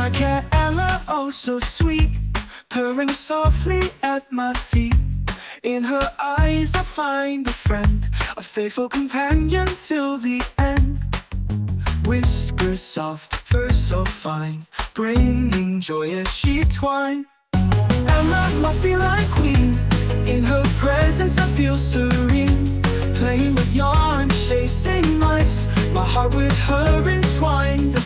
my cat Ella, oh so sweet, purring softly at my feet. In her eyes I find a friend, a faithful companion till the end. Whiskers soft, fur so fine, bringing joy as she twine. Ella, my feline queen, in her presence I feel serene. Playing with yarn, chasing mice, my heart with her entwined.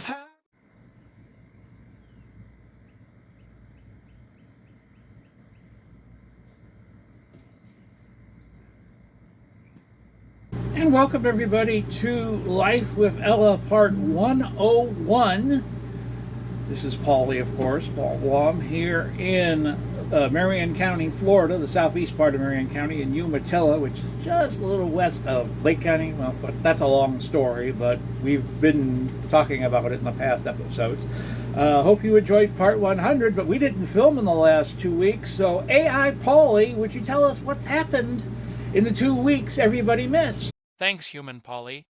And welcome everybody to Life with Ella Part 101. This is Pauly, of course, Paul Blom, here in Marion County, Florida, the southeast part of Marion County, in Umatilla, which is just a little west of Lake County. Well, but that's a long story, but we've been talking about it in the past episodes. Hope you enjoyed Part 100, but we didn't film in the last 2 weeks, so AI Pauly, would you tell us what's happened in the 2 weeks everybody missed? Thanks, Human Pauly.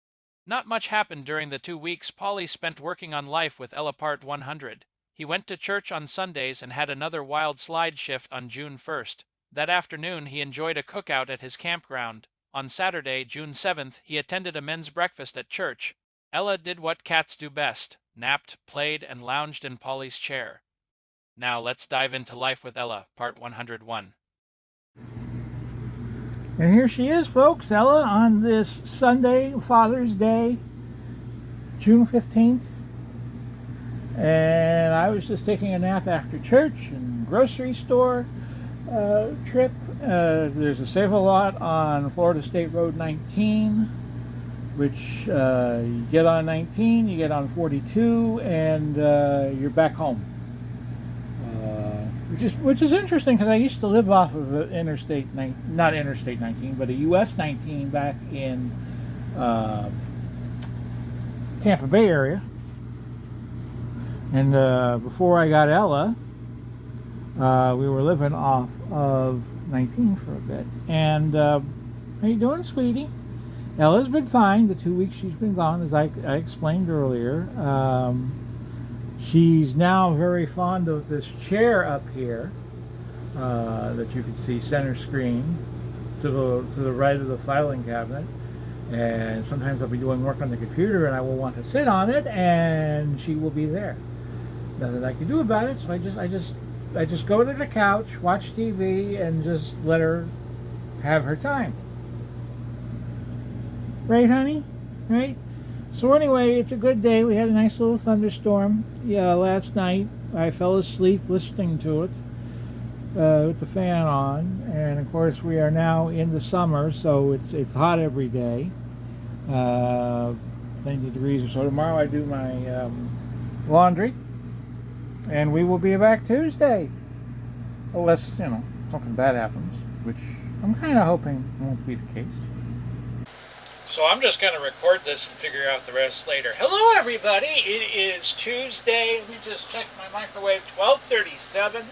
Not much happened during the 2 weeks Pauly spent working on Life with Ella Part 100. He went to church on Sundays and had another wild slide shift on June 1st. That afternoon, he enjoyed a cookout at his campground. On Saturday, June 7th, he attended a men's breakfast at church. Ella did what cats do best, napped, played, and lounged in Pauly's chair. Now let's dive into Life with Ella, Part 101. And here she is, folks, Ella, on this Sunday, Father's Day, June 15th. And I was just taking a nap after church and grocery store trip. There's a Save-A-Lot on Florida State Road 19, which you get on 19, you get on 42, and you're back home. Which is interesting because I used to live off of not Interstate 19, but a US 19 back in Tampa Bay area. And before I got Ella, we were living off of 19 for a bit. And how you doing, sweetie? Ella's been fine the 2 weeks she's been gone, as I explained earlier. She's now very fond of this chair up here that you can see center screen to the right of the filing cabinet. And sometimes I'll be doing work on the computer and I will want to sit on it, and she will be there. Nothing I can do about it, so I just go to the couch, watch TV, and just let her have her time. Right, honey? Right? So anyway, it's a good day. We had a nice little thunderstorm last night. I fell asleep listening to it with the fan on, and of course we are now in the summer, so it's hot every day. 90 degrees or so. Tomorrow I do my laundry, and we will be back Tuesday, unless something bad happens, which I'm kind of hoping won't be the case. So I'm just going to record this and figure out the rest later. Hello, everybody. It is Tuesday. Let me just check my microwave. 12:37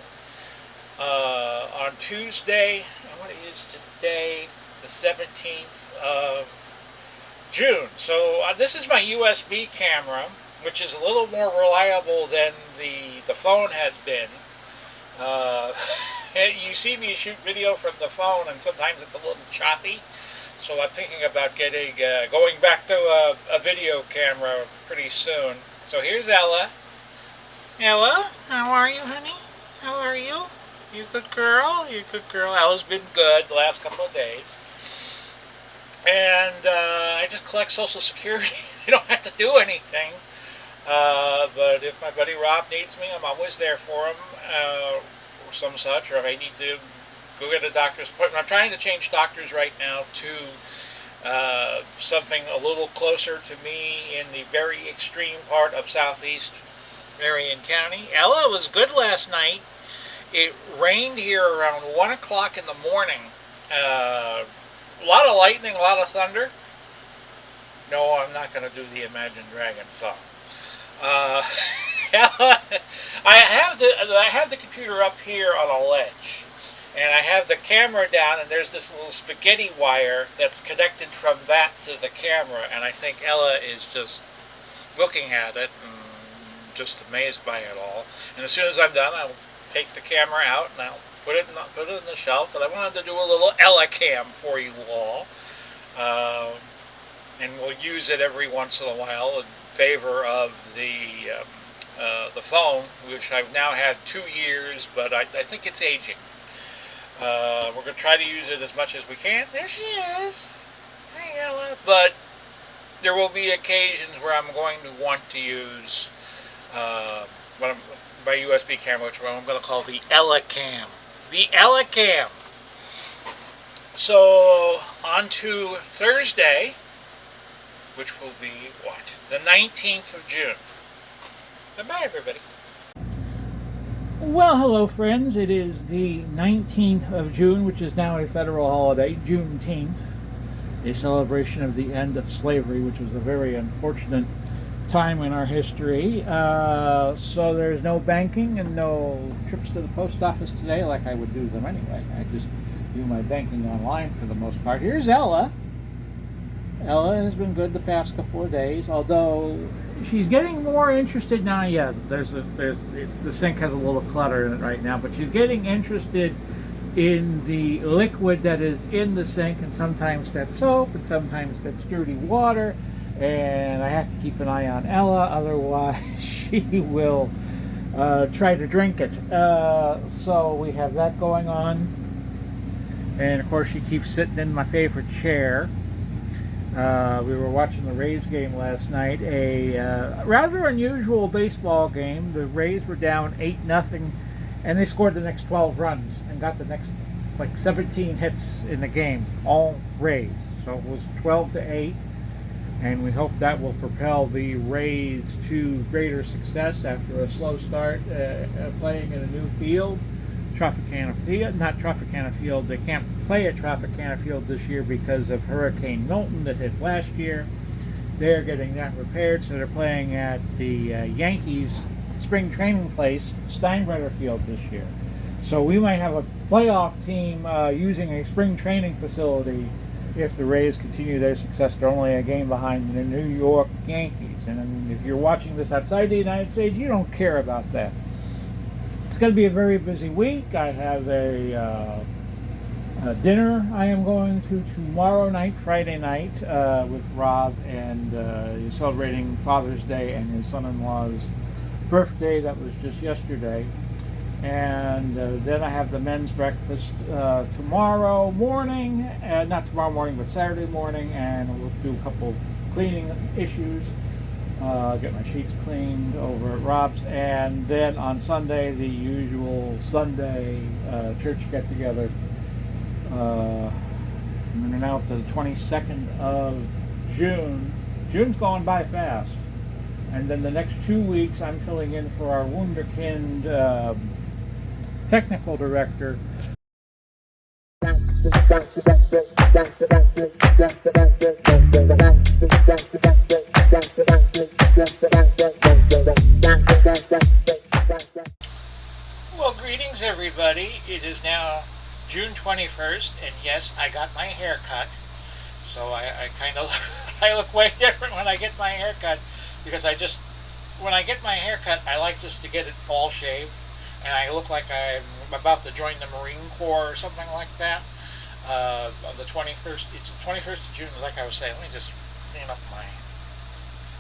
on Tuesday. And what is today? The 17th of June. So this is my USB camera, which is a little more reliable than the phone has been. You see me shoot video from the phone, and sometimes it's a little choppy. So I'm thinking about going back to a video camera pretty soon. So here's Ella. Ella, how are you, honey? How are you? You good girl? You good girl? Ella's been good the last couple of days. And I just collect Social Security. I don't have to do anything. But if my buddy Rob needs me, I'm always there for him, or some such, or if I need to go get a doctor's appointment. I'm trying to change doctors right now to something a little closer to me in the very extreme part of southeast Marion County. Ella was good last night. It rained here around 1 o'clock in the morning. A lot of lightning, a lot of thunder. No, I'm not going to do the Imagine Dragons song. I have the computer up here on a ledge, and I have the camera down, and there's this little spaghetti wire that's connected from that to the camera, and I think Ella is just looking at it and just amazed by it all. And as soon as I'm done, I'll take the camera out and I'll put it in the shelf. But I wanted to do a little Ella cam for you all, and we'll use it every once in a while in favor of the phone, which I've now had 2 years, but I think it's aging. We're going to try to use it as much as we can. There she is. Hi, Ella. But there will be occasions where I'm going to want to use my USB camera, which I'm going to call the Ella Cam. The Ella Cam. So, on to Thursday, which will be what? The 19th of June. Bye-bye, everybody. Well, hello, friends. It is the 19th of June, which is now a federal holiday, Juneteenth, a celebration of the end of slavery, which was a very unfortunate time in our history. So there's no banking and no trips to the post office today, like I would do them anyway. I just do my banking online for the most part. Here's Ella. Ella has been good the past couple of days, although she's getting more interested now. Yeah, the sink has a little clutter in it right now, but she's getting interested in the liquid that is in the sink, and sometimes that's soap, and sometimes that's dirty water, and I have to keep an eye on Ella, otherwise she will try to drink it. So we have that going on, and of course she keeps sitting in my favorite chair. We were watching the Rays game last night, a rather unusual baseball game. The Rays were down 8-0, and they scored the next 12 runs and got the next 17 hits in the game, all Rays. So it was 12-8, and we hope that will propel the Rays to greater success after a slow start playing in a new field. Tropicana Field, not Tropicana Field. They can't play at Tropicana Field this year because of Hurricane Milton that hit last year. They're getting that repaired, so they're playing at the Yankees spring training place, Steinbrenner Field, this year. So we might have a playoff team using a spring training facility if the Rays continue their success. They're only a game behind the New York Yankees. And if you're watching this outside the United States, you don't care about that. It's going to be a very busy week. I have a dinner I am going to tomorrow night, Friday night, with Rob, and he's celebrating Father's Day and his son-in-law's birthday. That was just yesterday. And then I have the men's breakfast tomorrow morning, not tomorrow morning, but Saturday morning, and we'll do a couple cleaning issues. Get my sheets cleaned over at Rob's, and then on Sunday, the usual Sunday church get-together. We're now to the 22nd of June. June's going by fast. And then the next 2 weeks, I'm filling in for our wunderkind technical director. Well, greetings, everybody. It is now June 21st, and yes, I got my hair cut. So I kind of I look way different when I get my hair cut, because when I get my hair cut, I like just to get it all shaved, and I look like I'm about to join the Marine Corps or something like that. On the 21st, it's the 21st of June, like I was saying. Let me just clean up my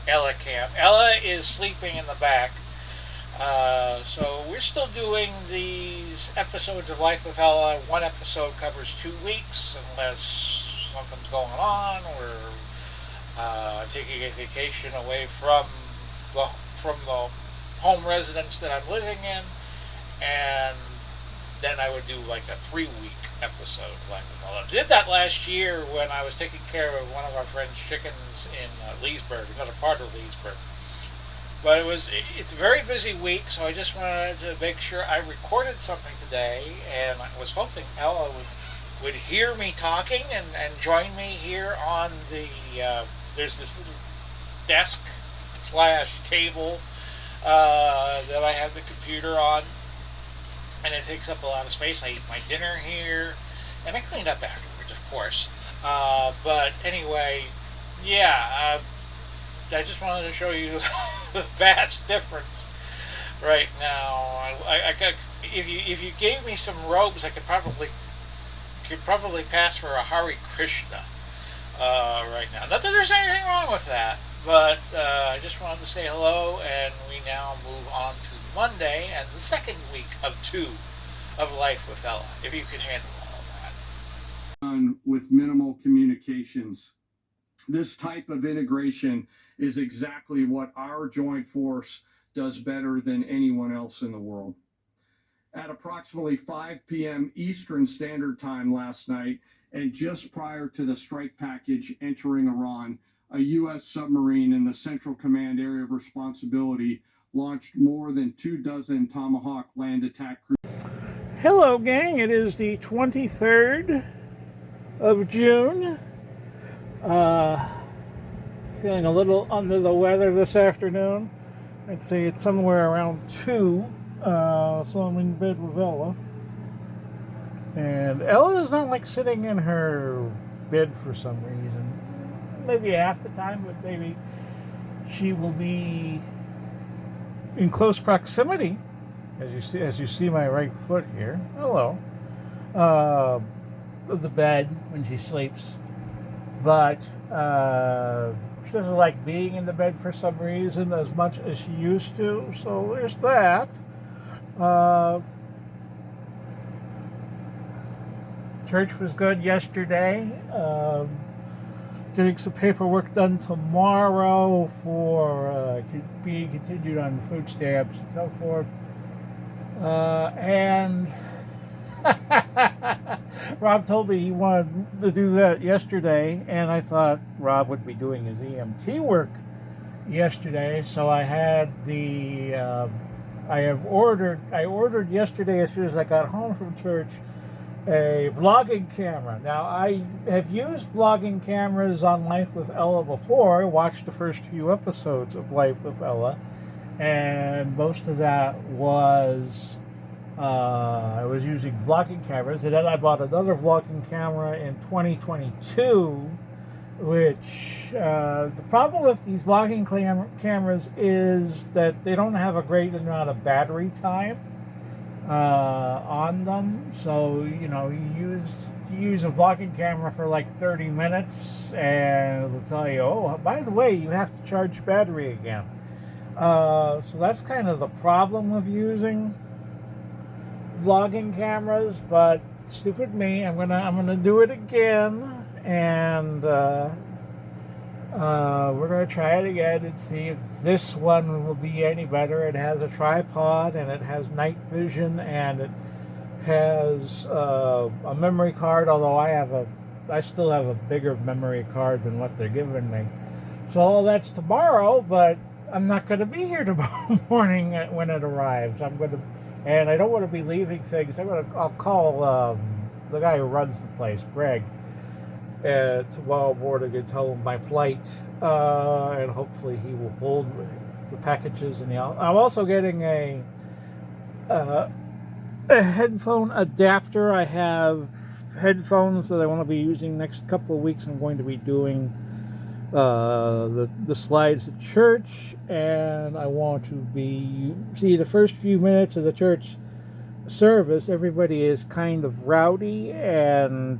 Ella cam. Ella is sleeping in the back. So we're still doing these episodes of Life of Ella. One episode covers 2 weeks, unless something's going on, or I'm taking a vacation away from the home residence that I'm living in, and then I would do like a 3-week episode of Life of Ella. I did that last year when I was taking care of one of our friends' chickens in Leesburg, another part of Leesburg. But it's a very busy week, so I just wanted to make sure I recorded something today, and I was hoping Ella would hear me talking and join me here on the, there's this little desk/table that I have the computer on, and it takes up a lot of space. I eat my dinner here, and I clean up afterwards, of course. But anyway, yeah, I just wanted to show you the vast difference right now. I got, if you gave me some robes, I could probably pass for a Hare Krishna right now. Not that there's anything wrong with that, but I just wanted to say hello, and we now move on to Monday and the second week of 2 of Life with Ella, if you can handle all of that. With minimal communications. This type of integration is exactly what our joint force does better than anyone else in the world. At approximately 5 p.m. Eastern Standard Time last night, and just prior to the strike package entering Iran, a U.S. submarine in the Central Command Area of Responsibility launched more than 24 Tomahawk land attack cruisers. Hello, gang. It is the 23rd of June. Feeling a little under the weather this afternoon. I'd say it's somewhere around 2. So I'm in bed with Ella. And Ella is not like sitting in her bed for some reason. Maybe half the time, but maybe she will be in close proximity, as you see my right foot here. Hello. Of the bed when she sleeps. But she doesn't like being in the bed for some reason as much as she used to. So there's that. Church was good yesterday. Getting some paperwork done tomorrow for being continued on food stamps and so forth. And Rob told me he wanted to do that yesterday, and I thought Rob would be doing his EMT work yesterday, so I had I ordered yesterday as soon as I got home from church a vlogging camera. Now, I have used vlogging cameras on Life with Ella before. I watched the first few episodes of Life with Ella, and most of that was I was using vlogging cameras, and then I bought another vlogging camera in 2022, which the problem with these vlogging cameras is that they don't have a great amount of battery time on them. So you use a vlogging camera for like 30 minutes, and it'll tell you, oh, by the way, you have to charge battery again. So that's kind of the problem with using vlogging cameras, but stupid me, I'm gonna do it again, and we're gonna try it again and see if this one will be any better. It has a tripod, and it has night vision, and it has a memory card, although I still have a bigger memory card than what they're giving me. So all that's tomorrow, but I'm not going to be here tomorrow morning when it arrives. And I don't want to be leaving things. I'll call the guy who runs the place, Greg, tomorrow morning and tell him my plight, and hopefully he will hold the packages. And I'm also getting a headphone adapter. I have headphones that I want to be using next couple of weeks. I'm going to be doing the slides at church, and I want to see the first few minutes of the church service. Everybody is kind of rowdy, and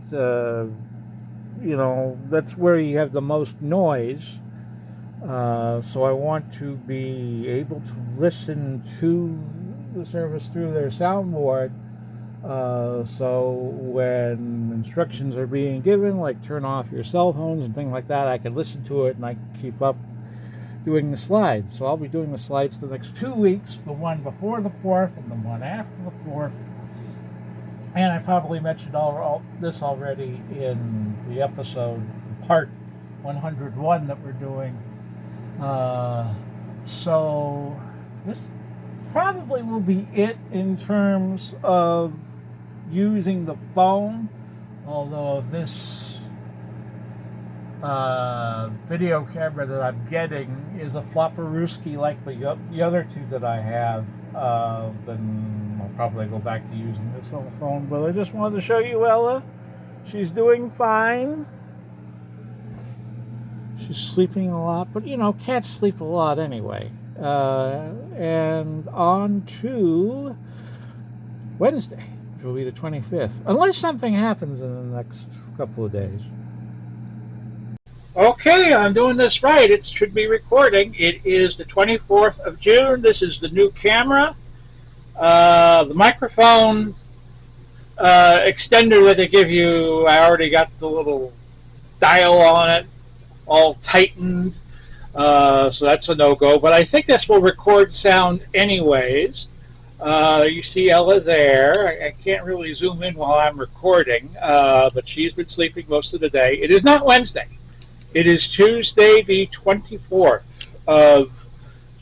that's where you have the most noise. So I want to be able to listen to the service through their soundboard. So when instructions are being given, like turn off your cell phones and things like that, I can listen to it and I can keep up doing the slides. So I'll be doing the slides the next 2 weeks, the one before the 4th and the one after the 4th. And I probably mentioned all this already in the episode, part 101 that we're doing. So this probably will be it in terms of using the phone, although this video camera that I'm getting is a flopperooski like the other two that I have, then I'll probably go back to using this on the phone. But I just wanted to show you Ella. She's doing fine. She's sleeping a lot, but you know, cats sleep a lot anyway. And on to Wednesday, which will be the 25th, unless something happens in the next couple of days. Okay, I'm doing this right. It should be recording. It is the 24th of June. This is the new camera. The microphone extender that they give you, I already got the little dial on it all tightened. So that's a no-go. But I think this will record sound anyways. You see Ella there. I can't really zoom in while I'm recording, but she's been sleeping most of the day. It is not Wednesday. It is Tuesday, the 24th of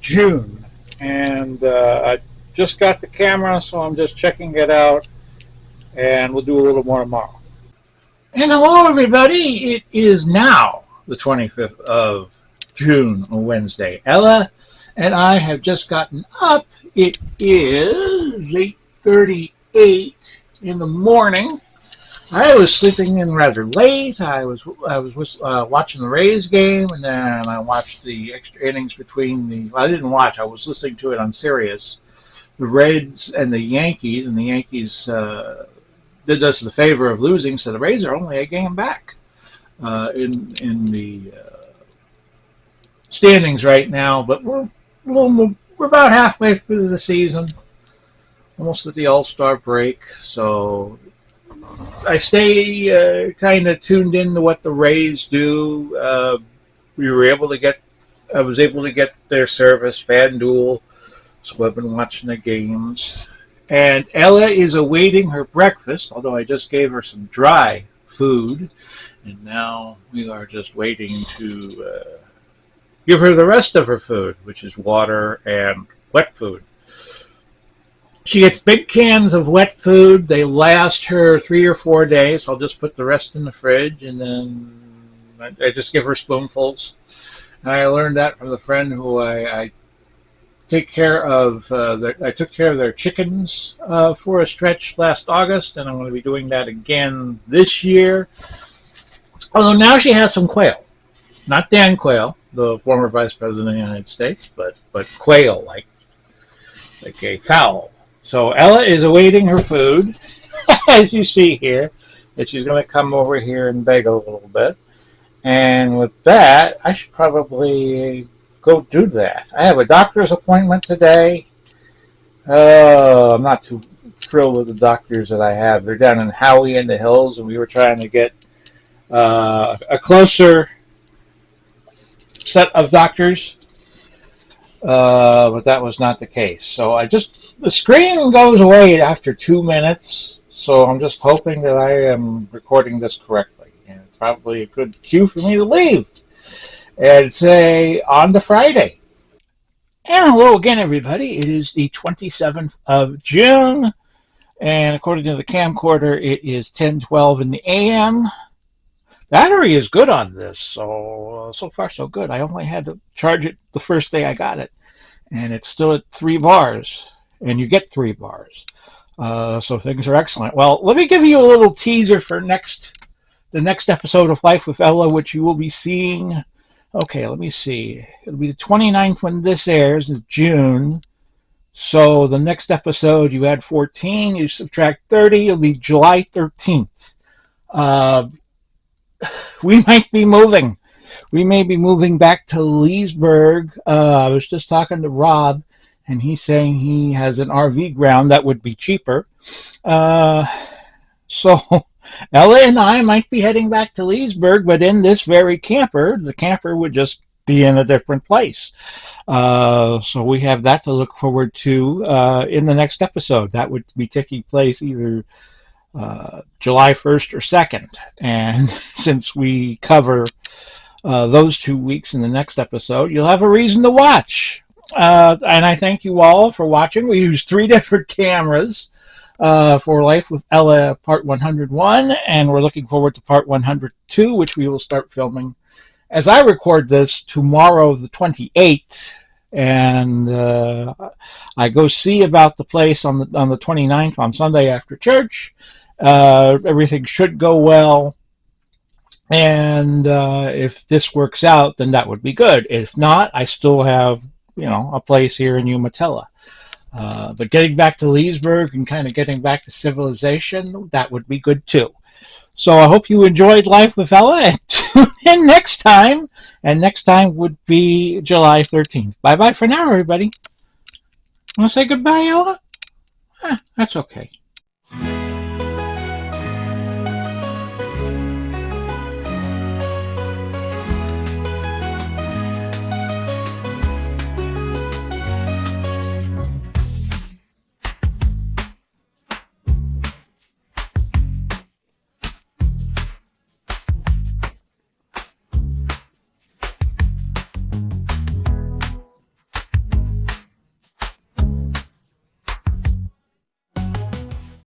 June. And I just got the camera, so I'm just checking it out. And we'll do a little more tomorrow. And hello, everybody. It is now the 25th of June, on Wednesday. Ella and I have just gotten up. It is 8:38 in the morning. I was sleeping in rather late. I was watching the Rays game, and then I watched the extra innings between the. Well, I didn't watch. I was listening to it on Sirius. The Reds and the Yankees, did us the favor of losing, so the Rays are only a game back in the standings right now. But we're about halfway through the season, almost at the All-Star break. So I stay kind of tuned in to what the Rays do. I was able to get their service, FanDuel, so I've been watching the games. And Ella is awaiting her breakfast, although I just gave her some dry food. And now we are just waiting to give her the rest of her food, which is water and wet food. She gets big cans of wet food. They last her 3 or 4 days. I'll just put the rest in the fridge, and then I just give her spoonfuls. And I learned that from the friend who I take care of. I took care of their chickens for a stretch last August, and I'm going to be doing that again this year. Although now she has some quail. Not Dan Quayle, the former Vice President of the United States, but quail, like a fowl. So Ella is awaiting her food, as you see here, and she's going to come over here and beg a little bit. And with that, I should probably go do that. I have a doctor's appointment today. I'm not too thrilled with the doctors that I have. They're down in Howie in the hills, and we were trying to get a closer set of doctors, but that was not the case. So the screen goes away after 2 minutes, so I'm just hoping that I am recording this correctly. And it's probably a good cue for me to leave and say on to Friday. And hello again, everybody. It is the 27th of June, and according to the camcorder, it is 10:12 in the a.m. Battery is good on this, so far so good. I only had to charge it the first day I got it, and it's still at 3 bars, and you get 3 bars. So things are excellent. Well, let me give you a little teaser for the next episode of Life with Ella, which you will be seeing. Okay, let me see. It'll be the 29th when this airs, in June. So the next episode, you add 14, you subtract 30, it'll be July 13th. We might be moving. We may be moving back to Leesburg. I was just talking to Rob, and he's saying he has an RV ground that would be cheaper. So Ella and I might be heading back to Leesburg, but in this very camper. The camper would just be in a different place. So we have that to look forward to in the next episode. That would be taking place either July 1st or 2nd. And since we cover those 2 weeks in the next episode, you'll have a reason to watch. And I thank you all for watching. We use 3 different cameras for Life with Ella Part 101, and we're looking forward to Part 102, which we will start filming as I record this tomorrow, the 28th. And I go see about the place on the 29th, on Sunday after church. Everything should go well. And if this works out, then that would be good. If not, I still have, a place here in Umatilla. But getting back to Leesburg and kind of getting back to civilization, that would be good too. So I hope you enjoyed Life with Ella, and tune in next time. And next time would be July 13th. Bye bye for now, everybody. Want to say goodbye, Ella? That's okay.